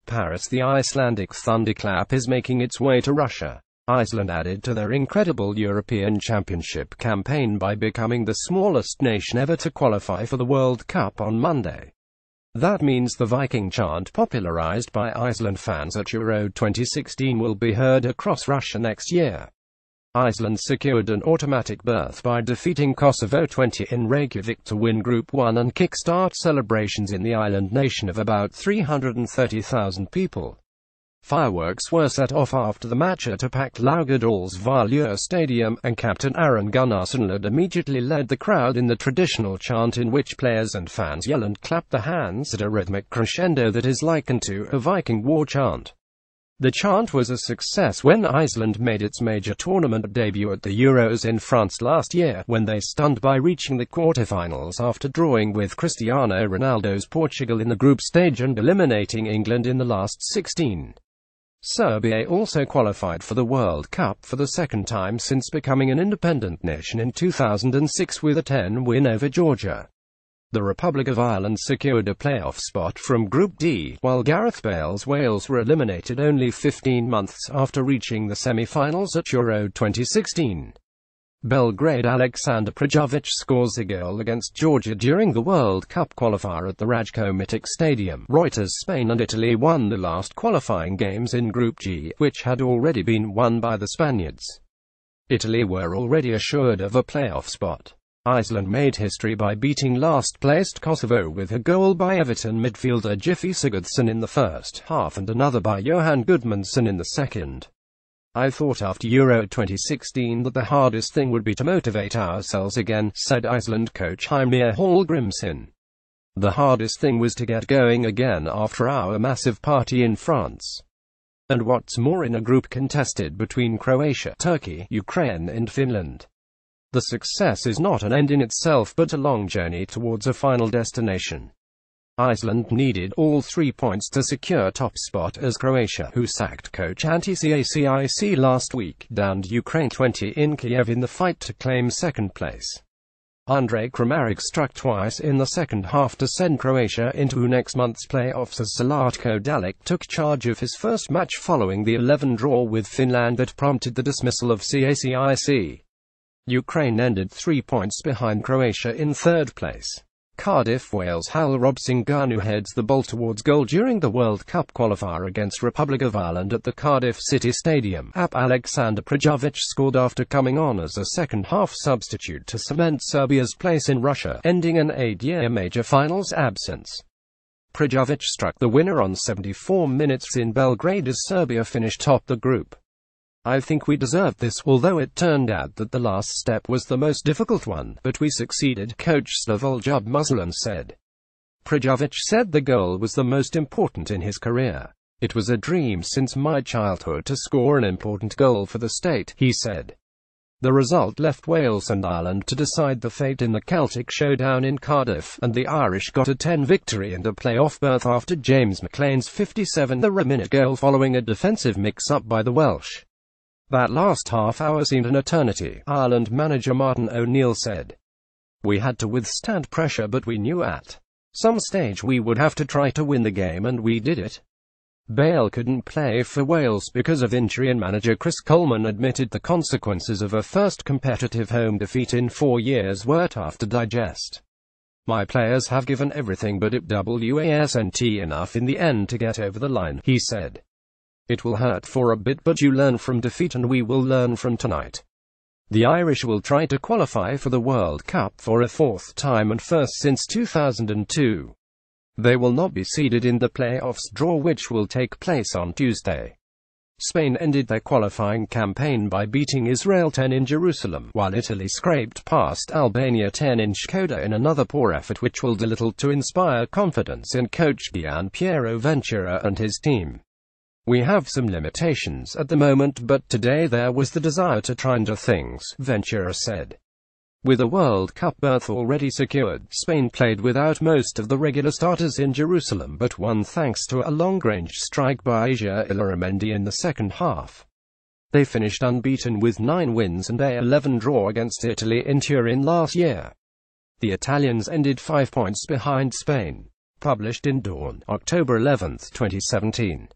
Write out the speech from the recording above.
Paris. The Icelandic thunderclap is making its way to Russia. Iceland added to their incredible European Championship campaign by becoming the smallest nation ever to qualify for the World Cup on Monday. That means the Viking chant, popularized by Iceland fans at Euro 2016, will be heard across Russia next year. Iceland secured an automatic berth by defeating Kosovo 20 in Reykjavik to win Group 1 and kickstart celebrations in the island nation of about 330,000 people. Fireworks were set off after the match at a packed Laugardalsvollur Stadium, and captain Aron Gunnarssonled immediately led the crowd in the traditional chant, in which players and fans yell and clap their hands at a rhythmic crescendo that is likened to a Viking war chant. The chant was a success when Iceland made its major tournament debut at the Euros in France last year, when they stunned by reaching the quarterfinals after drawing with Cristiano Ronaldo's Portugal in the group stage and eliminating England in the last 16. Serbia also qualified for the World Cup for the second time since becoming an independent nation in 2006 with a 10-win over Georgia. The Republic of Ireland secured a playoff spot from Group D, while Gareth Bale's Wales were eliminated only 15 months after reaching the semi-finals at Euro 2016. BELGRADE Aleksandar Prijovic scores a goal against Georgia during the World Cup qualifier at the Rajko Mitic Stadium. Reuters Spain and Italy won the last qualifying games in Group G, which had already been won by the Spaniards. Italy were already assured of a playoff spot. Iceland made history by beating last-placed Kosovo with a goal by Everton midfielder Gylfi Sigurdsson in the first half and another by Johann Gudmundsson in the second. "I thought after Euro 2016 that the hardest thing would be to motivate ourselves again," said Iceland coach Heimir Hallgrimsson. "The hardest thing was to get going again after our massive party in France. And what's more, in a group contested between Croatia, Turkey, Ukraine and Finland. The success is not an end in itself but a long journey towards a final destination." Iceland needed all 3 points to secure top spot, as Croatia, who sacked coach anti-Cacic last week, downed Ukraine 20 in Kiev in the fight to claim second place. Andre Kramaric struck twice in the second half to send Croatia into next month's playoffs as Zlatko Dalic took charge of his first match following the 11 draw with Finland that prompted the dismissal of Cacic. Ukraine ended 3 points behind Croatia in third place. Cardiff, Wales. Hal Robson Ganu heads the ball towards goal during the World Cup qualifier against Republic of Ireland at the Cardiff City Stadium. Aleksandar Prijovic scored after coming on as a second-half substitute to cement Serbia's place in Russia, ending an 8-year major finals absence. Prijovic struck the winner on 74 minutes in Belgrade as Serbia finished top the group. "I think we deserved this, although it turned out that the last step was the most difficult one, but we succeeded," coach Johann Gudmundsson said. Prijovic said the goal was the most important in his career. "It was a dream since my childhood to score an important goal for the state," he said. The result left Wales and Ireland to decide the fate in the Celtic showdown in Cardiff, and the Irish got a 10 victory and a playoff berth after James McLean's 57th goal following a defensive mix-up by the Welsh. "That last half hour seemed an eternity," Ireland manager Martin O'Neill said. "We had to withstand pressure, but we knew at some stage we would have to try to win the game, and we did it." Bale couldn't play for Wales because of injury, and manager Chris Coleman admitted the consequences of a first competitive home defeat in 4 years were tough to digest. "My players have given everything, but it wasn't enough in the end to get over the line," he said. "It will hurt for a bit, but you learn from defeat, and we will learn from tonight." The Irish will try to qualify for the World Cup for a 4th time and first since 2002. They will not be seeded in the playoffs draw, which will take place on Tuesday. Spain ended their qualifying campaign by beating Israel 10 in Jerusalem, while Italy scraped past Albania 10 in Skoda in another poor effort which will do little to inspire confidence in coach Gian Piero Ventura and his team. "We have some limitations at the moment, but today there was the desire to try and do things," Ventura said. With a World Cup berth already secured, Spain played without most of the regular starters in Jerusalem but won thanks to a long-range strike by Asia Illaramendi in the second half. They finished unbeaten with 9 wins and a 11 draw against Italy in Turin last year. The Italians ended 5 points behind Spain. Published in Dawn, October 11, 2017.